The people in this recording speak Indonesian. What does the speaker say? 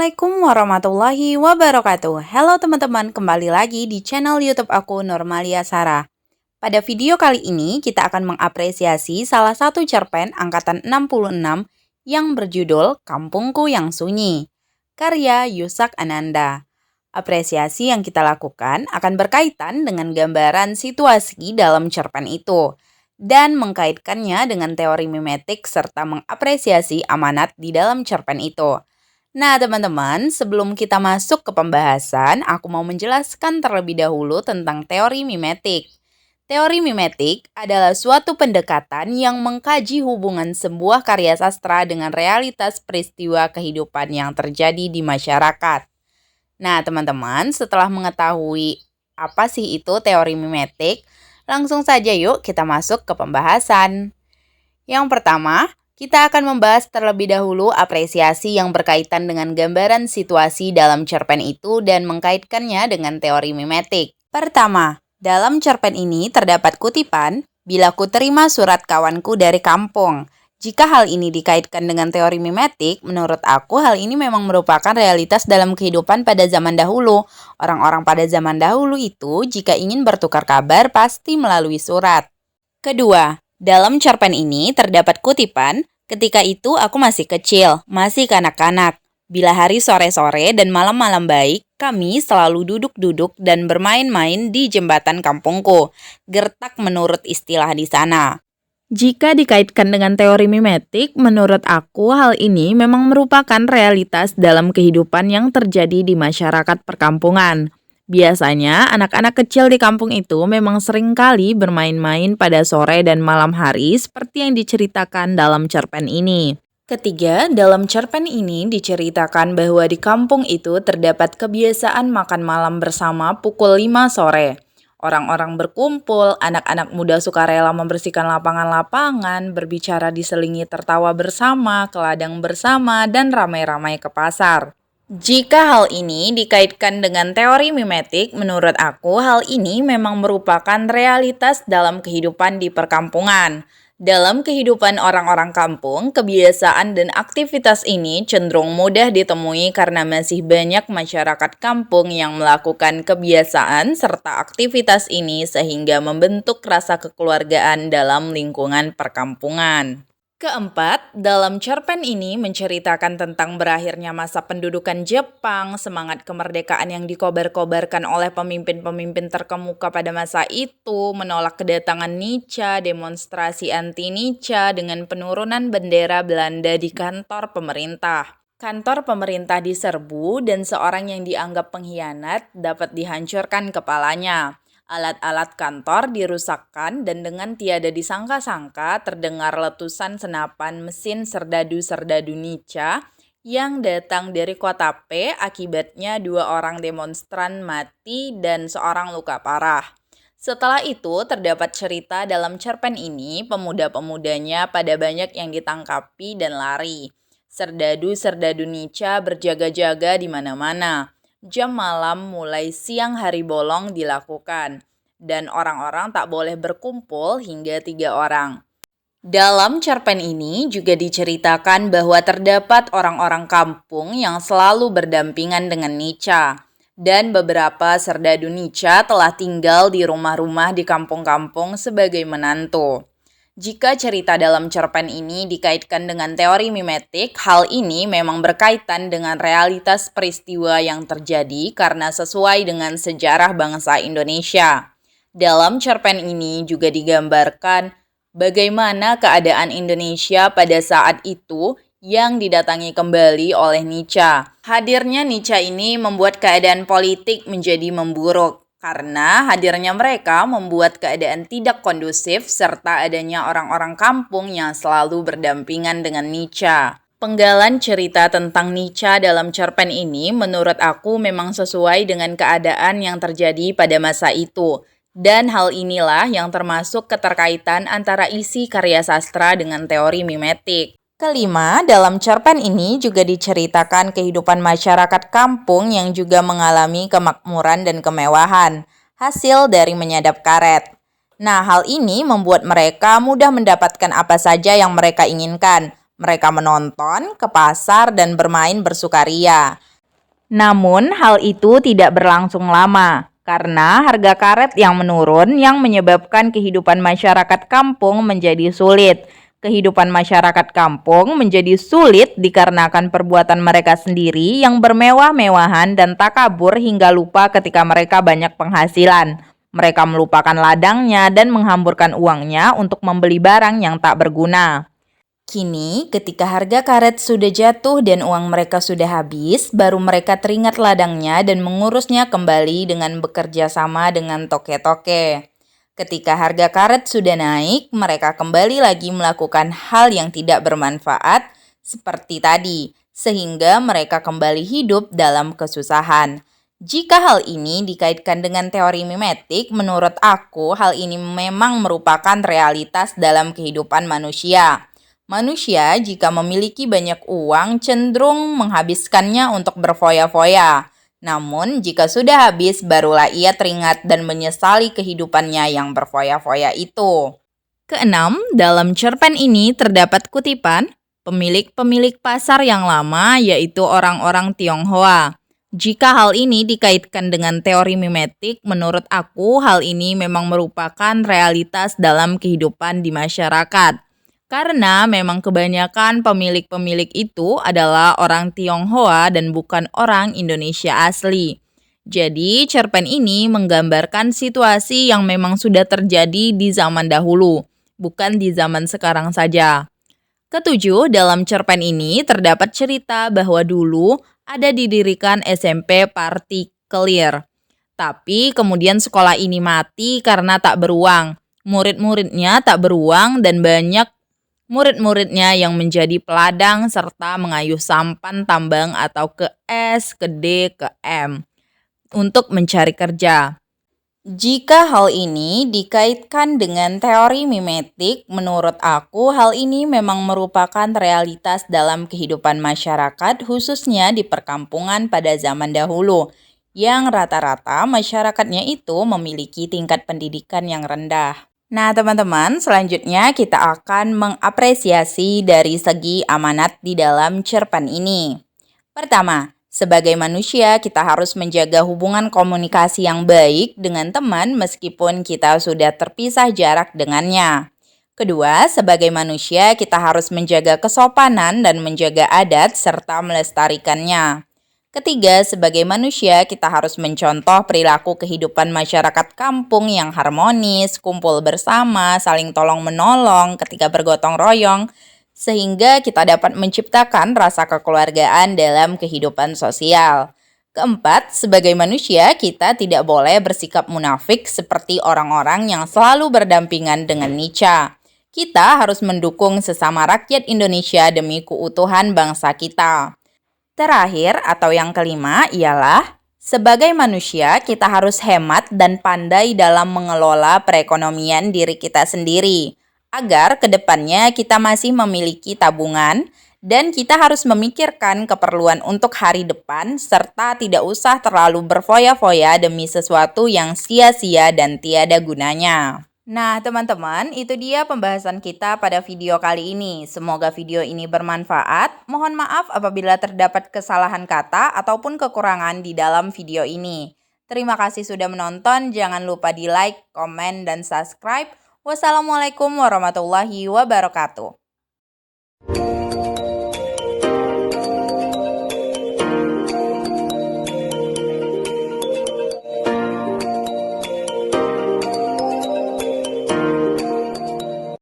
Assalamualaikum warahmatullahi wabarakatuh. Halo teman-teman, kembali lagi di channel YouTube aku Normalia Sarah. Pada video kali ini kita akan mengapresiasi salah satu cerpen angkatan 66 yang berjudul Kampungku yang Sunyi, karya Yusak Ananda. Apresiasi yang kita lakukan akan berkaitan dengan gambaran situasi dalam cerpen itu dan mengkaitkannya dengan teori mimetik serta mengapresiasi amanat di dalam cerpen itu. Nah, teman-teman, sebelum kita masuk ke pembahasan, aku mau menjelaskan terlebih dahulu tentang teori mimetik. Teori mimetik adalah suatu pendekatan yang mengkaji hubungan sebuah karya sastra dengan realitas peristiwa kehidupan yang terjadi di masyarakat. Nah, teman-teman, setelah mengetahui apa sih itu teori mimetik, langsung saja yuk kita masuk ke pembahasan. Yang pertama, kita akan membahas terlebih dahulu apresiasi yang berkaitan dengan gambaran situasi dalam cerpen itu dan mengkaitkannya dengan teori mimetik. Pertama, dalam cerpen ini terdapat kutipan, "Bila ku terima surat kawanku dari kampung." Jika hal ini dikaitkan dengan teori mimetik, menurut aku hal ini memang merupakan realitas dalam kehidupan pada zaman dahulu. Orang-orang pada zaman dahulu itu, jika ingin bertukar kabar, pasti melalui surat. Kedua, dalam cerpen ini terdapat kutipan, "Ketika itu aku masih kecil, masih kanak-kanak. Bila hari sore-sore dan malam-malam baik, kami selalu duduk-duduk dan bermain-main di jembatan kampungku. Gertak menurut istilah di sana." Jika dikaitkan dengan teori mimetik, menurut aku hal ini memang merupakan realitas dalam kehidupan yang terjadi di masyarakat perkampungan. Biasanya, anak-anak kecil di kampung itu memang sering kali bermain-main pada sore dan malam hari seperti yang diceritakan dalam cerpen ini. Ketiga, dalam cerpen ini diceritakan bahwa di kampung itu terdapat kebiasaan makan malam bersama pukul 5 sore. Orang-orang berkumpul, anak-anak muda sukarela membersihkan lapangan-lapangan, berbicara diselingi tertawa bersama, ke ladang bersama, dan ramai-ramai ke pasar. Jika hal ini dikaitkan dengan teori mimetik, menurut aku hal ini memang merupakan realitas dalam kehidupan di perkampungan. Dalam kehidupan orang-orang kampung, kebiasaan dan aktivitas ini cenderung mudah ditemui karena masih banyak masyarakat kampung yang melakukan kebiasaan serta aktivitas ini sehingga membentuk rasa kekeluargaan dalam lingkungan perkampungan. Keempat, dalam cerpen ini menceritakan tentang berakhirnya masa pendudukan Jepang, semangat kemerdekaan yang dikobar-kobarkan oleh pemimpin-pemimpin terkemuka pada masa itu, menolak kedatangan Nietzsche, demonstrasi anti-Nietzsche dengan penurunan bendera Belanda di kantor pemerintah. Kantor pemerintah diserbu dan seorang yang dianggap pengkhianat dapat dihancurkan kepalanya. Alat-alat kantor dirusakkan dan dengan tiada disangka-sangka terdengar letusan senapan mesin serdadu-serdadu Nietzsche yang datang dari kota P. Akibatnya 2 orang demonstran mati dan seorang luka parah. Setelah itu terdapat cerita dalam cerpen ini pemuda-pemudanya pada banyak yang ditangkapi dan lari. Serdadu-serdadu Nietzsche berjaga-jaga di mana-mana. Jam malam mulai siang hari bolong dilakukan, dan orang-orang tak boleh berkumpul hingga 3 orang. Dalam cerpen ini juga diceritakan bahwa terdapat orang-orang kampung yang selalu berdampingan dengan Nietzsche, dan beberapa serdadu Nietzsche telah tinggal di rumah-rumah di kampung-kampung sebagai menantu. Jika cerita dalam cerpen ini dikaitkan dengan teori mimetik, hal ini memang berkaitan dengan realitas peristiwa yang terjadi karena sesuai dengan sejarah bangsa Indonesia. Dalam cerpen ini juga digambarkan bagaimana keadaan Indonesia pada saat itu yang didatangi kembali oleh Nietzsche. Hadirnya Nietzsche ini membuat keadaan politik menjadi memburuk. Karena hadirnya mereka membuat keadaan tidak kondusif serta adanya orang-orang kampung yang selalu berdampingan dengan Nietzsche. Penggalan cerita tentang Nietzsche dalam cerpen ini menurut aku memang sesuai dengan keadaan yang terjadi pada masa itu. Dan hal inilah yang termasuk keterkaitan antara isi karya sastra dengan teori mimetik. Kelima, dalam cerpen ini juga diceritakan kehidupan masyarakat kampung yang juga mengalami kemakmuran dan kemewahan, hasil dari menyadap karet. Nah, hal ini membuat mereka mudah mendapatkan apa saja yang mereka inginkan. Mereka menonton, ke pasar, dan bermain bersukaria. Namun, hal itu tidak berlangsung lama karena harga karet yang menurun yang menyebabkan kehidupan masyarakat kampung menjadi sulit. Kehidupan masyarakat kampung menjadi sulit dikarenakan perbuatan mereka sendiri yang bermewah-mewahan dan takabur hingga lupa ketika mereka banyak penghasilan. Mereka melupakan ladangnya dan menghamburkan uangnya untuk membeli barang yang tak berguna. Kini, ketika harga karet sudah jatuh dan uang mereka sudah habis, baru mereka teringat ladangnya dan mengurusnya kembali dengan bekerja sama dengan toke-toke. Ketika harga karet sudah naik, mereka kembali lagi melakukan hal yang tidak bermanfaat seperti tadi, sehingga mereka kembali hidup dalam kesusahan. Jika hal ini dikaitkan dengan teori mimetik, menurut aku hal ini memang merupakan realitas dalam kehidupan manusia. Manusia jika memiliki banyak uang cenderung menghabiskannya untuk berfoya-foya. Namun, jika sudah habis, barulah ia teringat dan menyesali kehidupannya yang berfoya-foya itu. Keenam, dalam cerpen ini terdapat kutipan, pemilik-pemilik pasar yang lama yaitu orang-orang Tionghoa. Jika hal ini dikaitkan dengan teori mimetik, menurut aku hal ini memang merupakan realitas dalam kehidupan di masyarakat. Karena memang kebanyakan pemilik-pemilik itu adalah orang Tionghoa dan bukan orang Indonesia asli. Jadi, cerpen ini menggambarkan situasi yang memang sudah terjadi di zaman dahulu, bukan di zaman sekarang saja. Ketujuh, dalam cerpen ini terdapat cerita bahwa dulu ada didirikan SMP Partikelir. Tapi kemudian sekolah ini mati karena tak beruang. Murid-muridnya tak beruang dan banyak murid-muridnya yang menjadi peladang serta mengayuh sampan tambang atau ke S, ke D, ke M untuk mencari kerja. Jika hal ini dikaitkan dengan teori mimetik, menurut aku hal ini memang merupakan realitas dalam kehidupan masyarakat khususnya di perkampungan pada zaman dahulu, yang rata-rata masyarakatnya itu memiliki tingkat pendidikan yang rendah. Nah, teman-teman, selanjutnya kita akan mengapresiasi dari segi amanat di dalam cerpen ini. Pertama, sebagai manusia kita harus menjaga hubungan komunikasi yang baik dengan teman meskipun kita sudah terpisah jarak dengannya. Kedua, sebagai manusia kita harus menjaga kesopanan dan menjaga adat serta melestarikannya. Ketiga, sebagai manusia kita harus mencontoh perilaku kehidupan masyarakat kampung yang harmonis, kumpul bersama, saling tolong-menolong ketika bergotong royong, sehingga kita dapat menciptakan rasa kekeluargaan dalam kehidupan sosial. Keempat, sebagai manusia kita tidak boleh bersikap munafik seperti orang-orang yang selalu berdampingan dengan Nietzsche. Kita harus mendukung sesama rakyat Indonesia demi keutuhan bangsa kita. Terakhir atau yang kelima ialah sebagai manusia kita harus hemat dan pandai dalam mengelola perekonomian diri kita sendiri agar kedepannya kita masih memiliki tabungan dan kita harus memikirkan keperluan untuk hari depan serta tidak usah terlalu berfoya-foya demi sesuatu yang sia-sia dan tiada gunanya. Nah, teman-teman, itu dia pembahasan kita pada video kali ini. Semoga video ini bermanfaat. Mohon maaf apabila terdapat kesalahan kata ataupun kekurangan di dalam video ini. Terima kasih sudah menonton. Jangan lupa di like, komen, dan subscribe. Wassalamualaikum warahmatullahi wabarakatuh.